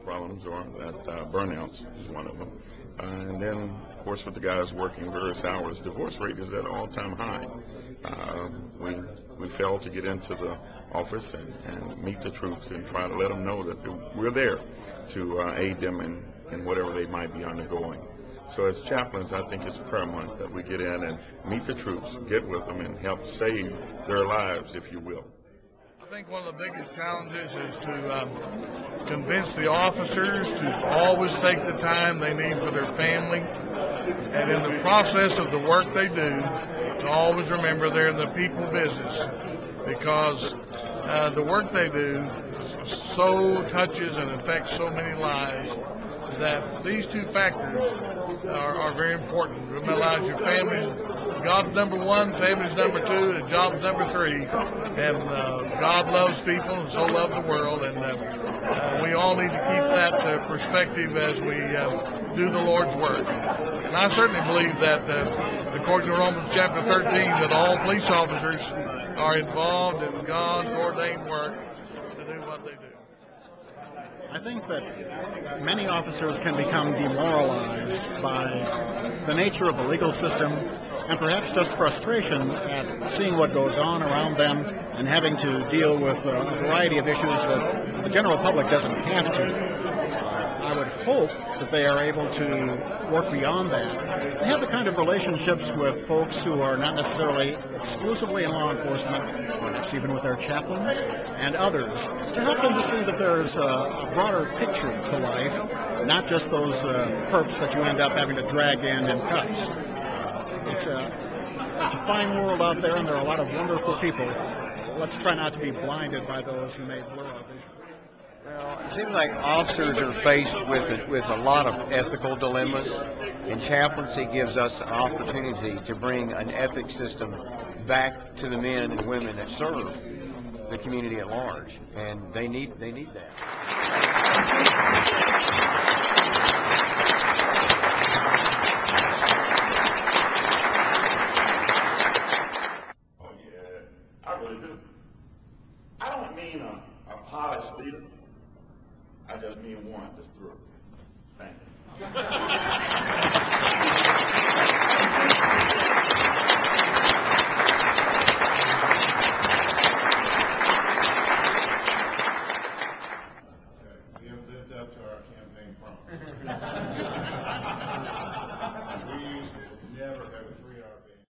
problems, or that burnouts is one of them. And then, of course, with the guys working various hours, divorce rate is at an all-time high. We fail to get into the office and meet the troops and try to let them know that we're there to aid them in whatever they might be undergoing. So as chaplains, I think it's paramount that we get in and meet the troops, get with them, and help save their lives, if you will. I think one of the biggest challenges is to convince the officers to always take the time they need for their family, and in the process of the work they do, to always remember they're in the people business, because the work they do so touches and affects so many lives that these two factors are very important. Realize your family, God's number one, family's number two, and job's number three. And God loves people, and so loves the world. And we all need to keep that perspective as we do the Lord's work. And I certainly believe that, according to Romans chapter 13, that all police officers are involved in God's ordained work to do what they do. I think that many officers can become demoralized by the nature of the legal system, and perhaps just frustration at seeing what goes on around them and having to deal with a variety of issues that the general public doesn't have to. I would hope that they are able to work beyond that and have the kind of relationships with folks who are not necessarily exclusively in law enforcement, perhaps even with their chaplains and others, to help them to see that there's a broader picture to life, not just those perps that you end up having to drag in cuffs. It's a fine world out there, and there are a lot of wonderful people. Let's try not to be blinded by those who may blur our vision. Well, it seems like officers are faced with a lot of ethical dilemmas, and chaplaincy gives us an opportunity to bring an ethics system back to the men and women that serve the community at large, and they need that. Oh yeah, I really do. I don't mean a polished leader. I just mean one that's through. Thank you.